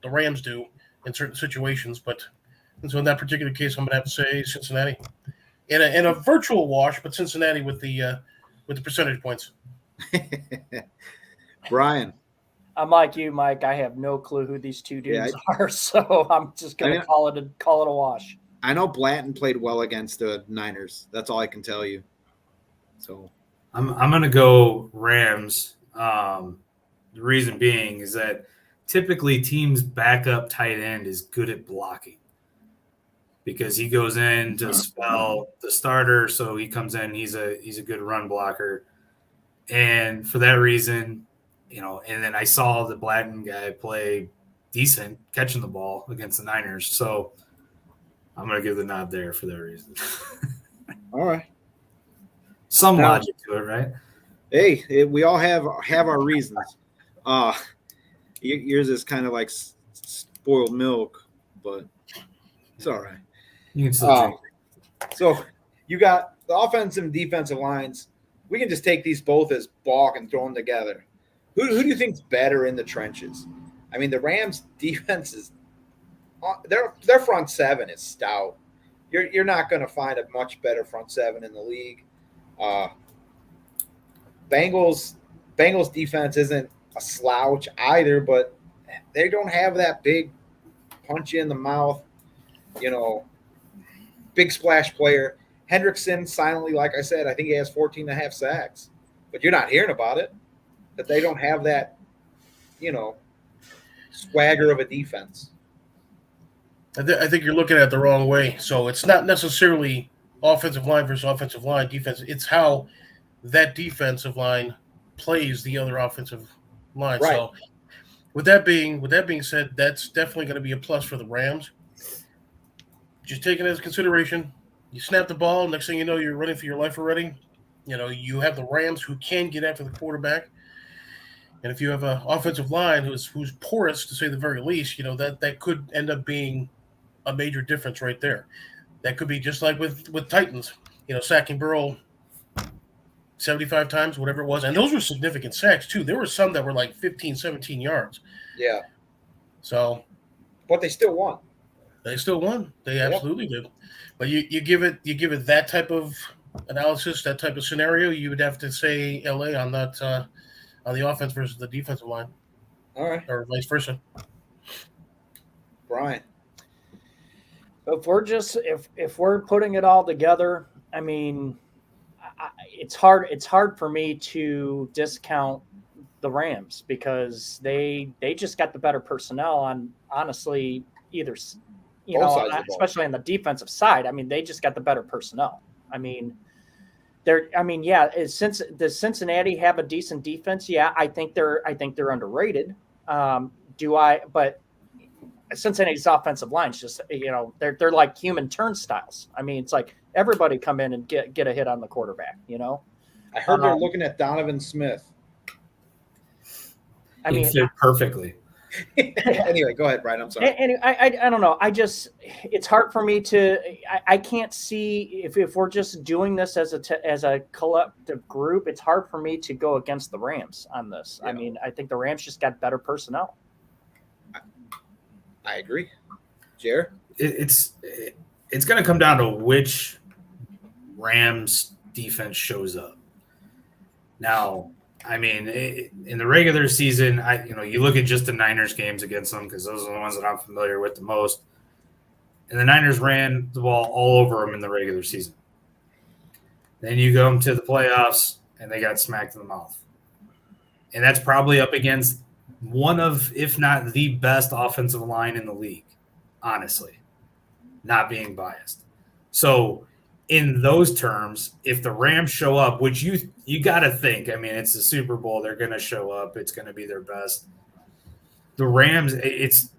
the Rams do in certain situations. And so in that particular case, I'm going to have to say Cincinnati. In a virtual wash, but Cincinnati with the percentage points.
Brian?
I'm like you, Mike. I have no clue who these two dudes are, so I'm just going to call it a wash.
I know Blanton played well against the Niners. That's all I can tell you. So
I'm going to go Rams. The reason being is that typically teams' backup tight end is good at blocking because he goes in to spell the starter, so he comes in. He's a good run blocker, and for that reason, And then I saw the Blanton guy play decent catching the ball against the Niners, so I'm going to give the nod there for that reason.
all right.
Some logic to it, right?
Hey, we all have our reasons. Yours is kind of like spoiled milk, but it's all right.
You can still drink.
So you got the offensive and defensive lines. We can just take these both as balk and throw them together. Who do you think's better in the trenches? I mean, the Rams' defense is their front seven is stout. You're not going to find a much better front seven in the league. Bengals defense isn't a slouch either, but they don't have that big punch you in the mouth, big splash player. Hendrickson silently, like I said, I think he has 14.5 sacks, but you're not hearing about it. That they don't have that, swagger of a defense.
I think you're looking at it the wrong way. So it's not necessarily offensive line versus offensive line defense. It's how that defensive line plays the other offensive line.
Right.
So with that being said, that's definitely going to be a plus for the Rams. Just taking it as consideration, you snap the ball, next thing you know, you're running for your life already. You have the Rams who can get after the quarterback. And if you have an offensive line who's porous, to say the very least, that could end up being a major difference right there. That could be just like with Titans, sacking Burrow 75 times, whatever it was. And those were significant sacks, too. There were some that were like 15, 17 yards.
Yeah.
So.
But they still won.
They still won. They absolutely did. But you give it that type of analysis, that type of scenario, you would have to say LA on that on the offense versus the defensive line.
All right.
Or vice versa.
Brian.
If we're putting it all together, I mean, it's hard for me to discount the Rams because they just got the better personnel on, honestly, either especially on the defensive side. I mean, they just got the better personnel. I mean, since does Cincinnati have a decent defense? Yeah, I think they're underrated. But Cincinnati's offensive line's just, they're like human turnstiles. I mean, it's like everybody come in and get a hit on the quarterback,
I heard they're looking at Donovan Smith.
I mean,
fit perfectly.
Anyway, go ahead, Brian. I'm sorry.
And I don't know. It's hard for me to. I can't see if we're just doing this as a collective group. It's hard for me to go against the Rams on this. Yeah. I mean, I think the Rams just got better personnel.
I agree, Jer.
It's going to come down to which Rams defense shows up. Now, I mean, in the regular season, you look at just the Niners games against them because those are the ones that I'm familiar with the most. And the Niners ran the ball all over them in the regular season. Then you go to the playoffs, and they got smacked in the mouth. And that's probably up against one of, if not the best offensive line in the league, honestly, not being biased. So in those terms, if the Rams show up, which you got to think, I mean, it's the Super Bowl, they're going to show up. It's going to be their best. The Rams, it's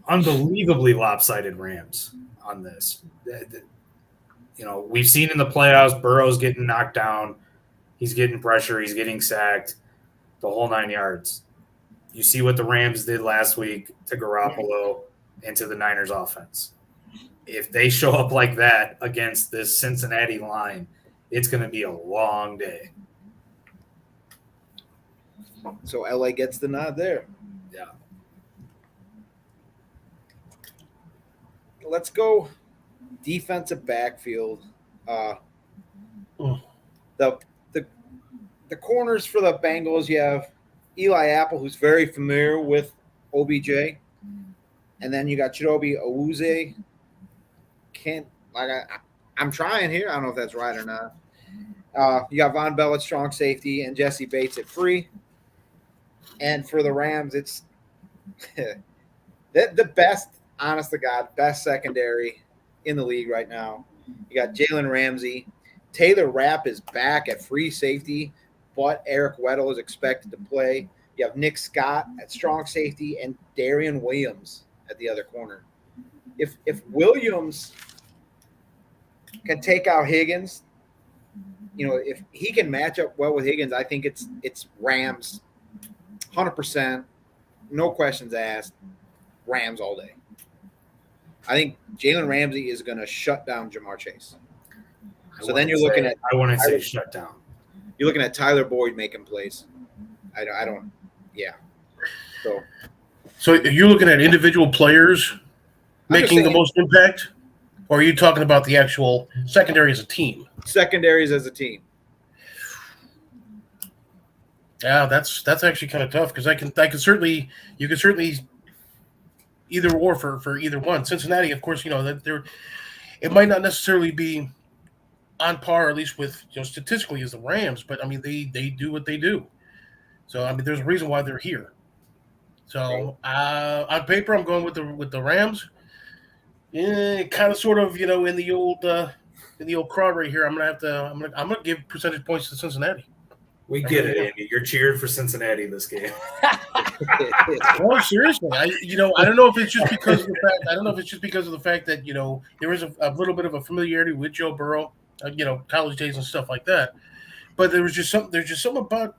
unbelievably lopsided Rams on this. We've seen in the playoffs, Burrow's getting knocked down. He's getting pressure. He's getting sacked. The whole 9 yards. You see what the Rams did last week to Garoppolo and to the Niners offense. If they show up like that against this Cincinnati line, it's going to be a long day.
So LA gets the nod there.
Yeah.
Let's go defensive backfield. The corners for the Bengals, you have Eli Apple, who's very familiar with OBJ. And then you got Chidobe Awuzie. I'm trying here. I don't know if that's right or not. You got Von Bell at strong safety and Jesse Bates at free. And for the Rams, it's the best, honest to God, best secondary in the league right now. You got Jalen Ramsey. Taylor Rapp is back at free safety, but Eric Weddle is expected to play. You have Nick Scott at strong safety and Darian Williams at the other corner. If Williams can take out Higgins, if he can match up well with Higgins, I think it's Rams 100%, no questions asked, Rams all day. I think Jalen Ramsey is going to shut down Jamar Chase. So then you're looking at –
I want to say shut down.
You're looking at Tyler Boyd making plays. I don't – yeah. So
you're looking at individual players making the most impact, or are you talking about the actual secondary as a team?
Secondaries as a team.
Yeah, that's actually kind of tough because you can certainly either or for either one. Cincinnati, of course, that it might not necessarily be on par, at least with statistically, as the Rams, but I mean they do what they do. So I mean, there's a reason why they're here. So on paper, I'm going with the Rams. Yeah, kind of, sort of, in the old crowd right here. I'm gonna give percentage points to Cincinnati.
We get it, Andy. You're cheering for Cincinnati this game.
No, seriously. I don't know if it's just because of the fact. I don't know if it's just because of the fact that there is a little bit of a familiarity with Joe Burrow, college days and stuff like that. But there's just something about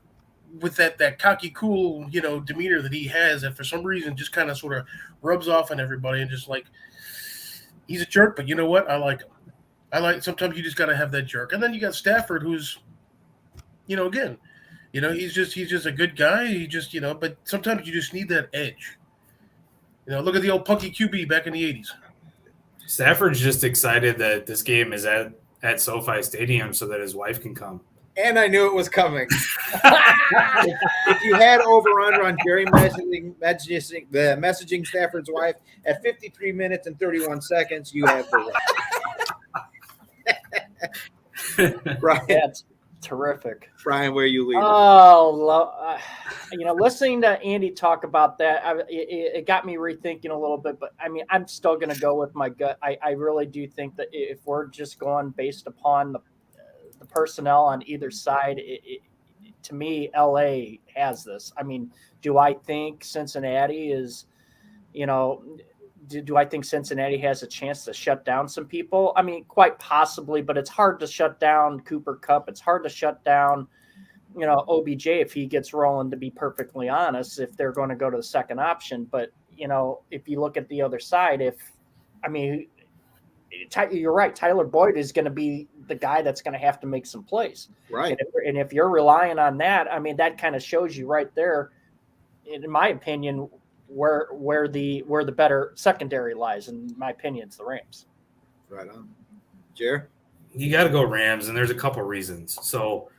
with that cocky, cool, demeanor that he has that for some reason just kind of sort of rubs off on everybody and just like he's a jerk. But you know what? I like him. Sometimes you just got to have that jerk. And then you got Stafford, who's again, he's just a good guy. He just, but sometimes you just need that edge. Look at the old punky QB back in the 80s.
Stafford's just excited that this game is at SoFi Stadium so that his wife can come.
And I knew it was coming. If you had over-under on Jerry messaging Stafford's wife at 53 minutes and 31 seconds, you have the right. Brian.
That's terrific.
Brian, where you leaving?
Listening to Andy talk about that, it got me rethinking a little bit. But I mean, I'm still going to go with my gut. I really do think that if we're just going based upon the personnel on either side, to me, LA has this. I mean, do I think Cincinnati is, do I think Cincinnati has a chance to shut down some people? I mean, quite possibly, but it's hard to shut down Cooper Kupp. It's hard to shut down, OBJ if he gets rolling, to be perfectly honest, if they're going to go to the second option. But, if you look at the other side, you're right, Tyler Boyd is going to be the guy that's going to have to make some plays.
Right.
And if you're relying on that, I mean, that kind of shows you right there, in my opinion, where the better secondary lies. In my opinion, it's the Rams.
Right on. Jer?
You got to go Rams, and there's a couple reasons. So,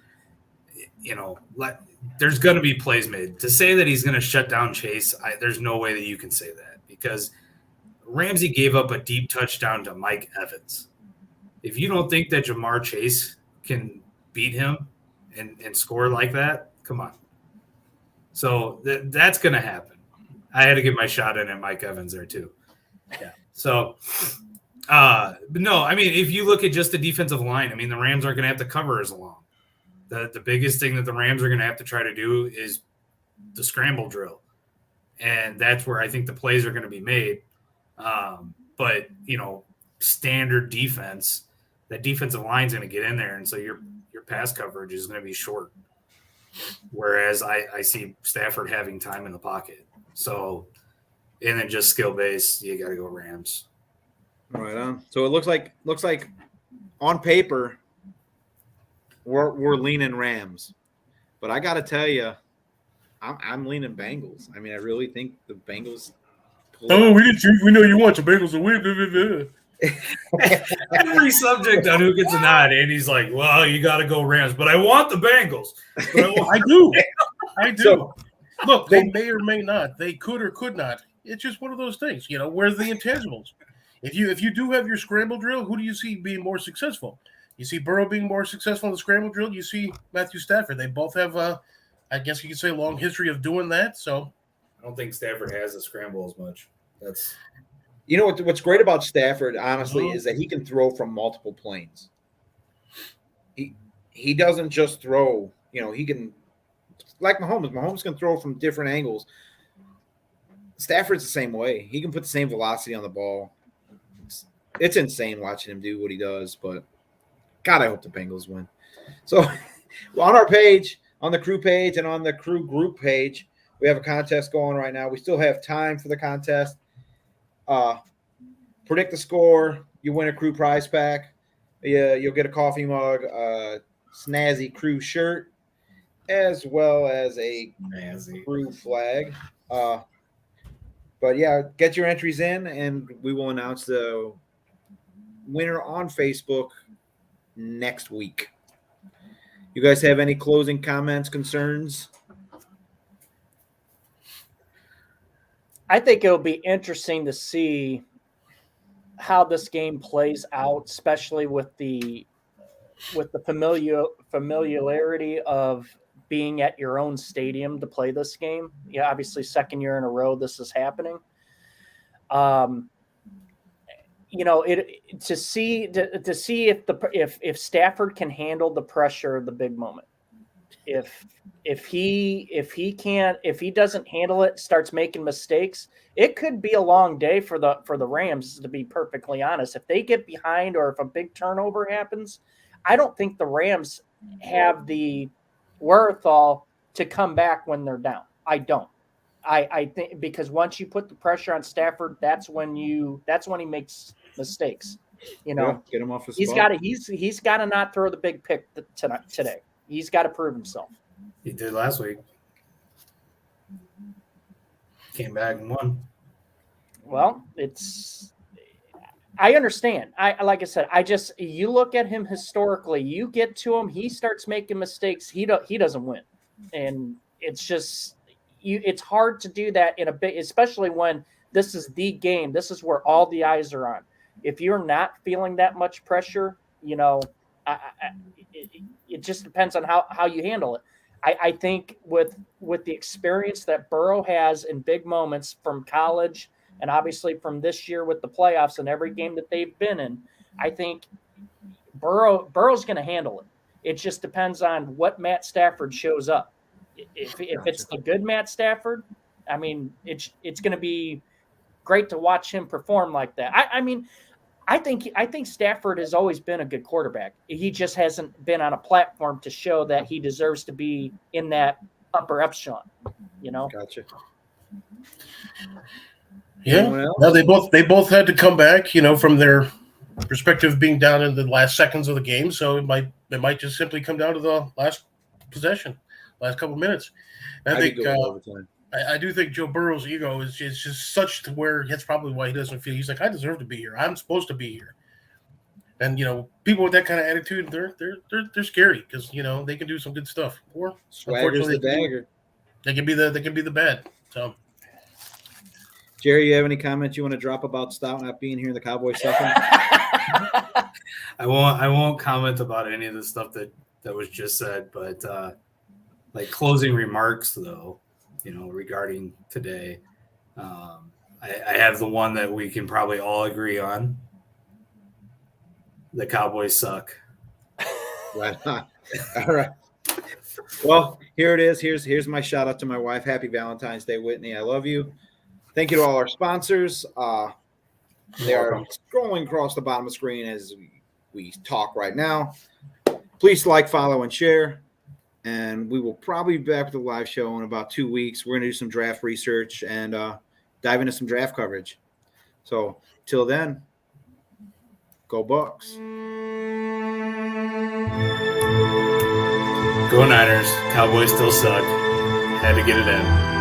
there's going to be plays made. To say that he's going to shut down Chase, there's no way that you can say that, because Ramsey gave up a deep touchdown to Mike Evans. If you don't think that Jamar Chase can beat him and score like that, come on. So that's going to happen. I had to get my shot in at Mike Evans there too. Yeah. So But no, I mean, if you look at just the defensive line, I mean, the Rams aren't going to have to cover as long. The biggest thing that the Rams are going to have to try to do is the scramble drill. And that's where I think the plays are going to be made. But, standard defense, that defensive line is going to get in there. And so your pass coverage is going to be short. Whereas I see Stafford having time in the pocket. So, and then just skill base, you got to go Rams.
Right on. So it looks like on paper we're leaning Rams, but I got to tell you, I'm leaning Bengals. I mean, I really think the Bengals.
Oh, we know you want the Bengals to win.
Every subject on who gets a nod, Andy's like, "Well, you got to go Rams," but I want the Bengals.
I do.
So,
Look, they may or may not. They could or could not. It's just one of those things. Where's the intangibles? If you do have your scramble drill, who do you see being more successful? You see Burrow being more successful in the scramble drill. You see Matthew Stafford. They both have, I guess you could say, a long history of doing that. So
I don't think Stafford has a scramble as much. That's
what's great about Stafford, honestly, is that he can throw from multiple planes. He doesn't just throw. He can, like Mahomes. Mahomes can throw from different angles. Stafford's the same way. He can put the same velocity on the ball. It's insane watching him do what he does, but God, I hope the Bengals win. So on our page, on the crew page, and on the crew group page, we have a contest going right now. We still have time for the contest. Predict the score. You win a crew prize pack. You'll get a coffee mug, a snazzy crew shirt, as well as a crew flag. But yeah, get your entries in, and we will announce the winner on Facebook next week. You guys have any closing comments, concerns?
I think it'll be interesting to see how this game plays out, especially with the familiarity of being at your own stadium to play this game. Yeah, obviously, second year in a row this is happening. To see if Stafford can handle the pressure of the big moment. If he doesn't handle it, starts making mistakes, it could be a long day for the Rams, to be perfectly honest. If they get behind or if a big turnover happens, I don't think the Rams have the wherewithal to come back when they're down. I don't. I think because once you put the pressure on Stafford, that's when he makes mistakes.
Get him off his
spot. He's got to not throw the big pick today. He's got to prove himself.
He did last week. Came back and won.
Well, I understand. Like I said, you look at him historically, you get to him, he starts making mistakes, he doesn't win. And it's just it's hard to do that in a big, especially when this is the game. This is where all the eyes are on. If you're not feeling that much pressure, it just depends on how you handle it. I think with the experience that Burrow has in big moments from college and obviously from this year with the playoffs and every game that they've been in, I think Burrow's going to handle it. It just depends on what Matt Stafford shows up. If it's the good Matt Stafford, I mean, it's going to be great to watch him perform like that. I think Stafford has always been a good quarterback. He just hasn't been on a platform to show that he deserves to be in that upper echelon.
Gotcha.
Yeah. No, they both had to come back, from their perspective being down in the last seconds of the game. So it might just simply come down to the last possession, last couple of minutes. And I do think Joe Burrow's ego is just such to where that's probably why he doesn't feel. He's like, I deserve to be here. I'm supposed to be here. And people with that kind of attitude, they're scary because they can do some good stuff. Or
Swagger's the dagger.
They can be the bad. So,
Jerry, you have any comments you want to drop about Stout not being here in the Cowboy second?
I won't comment about any of the stuff that was just said, but like closing remarks though. Regarding today, I have the one that we can probably all agree on. The Cowboys suck.
Right on. All right. Well, here it is. Here's my shout out to my wife. Happy Valentine's Day, Whitney. I love you. Thank you to all our sponsors. They are scrolling across the bottom of the screen as we talk right now. Please like, follow, and share. And we will probably be back with the live show in about 2 weeks. We're going to do some draft research and dive into some draft coverage. So till then, go Bucks.
Go Niners. Cowboys still suck. Had to get it in.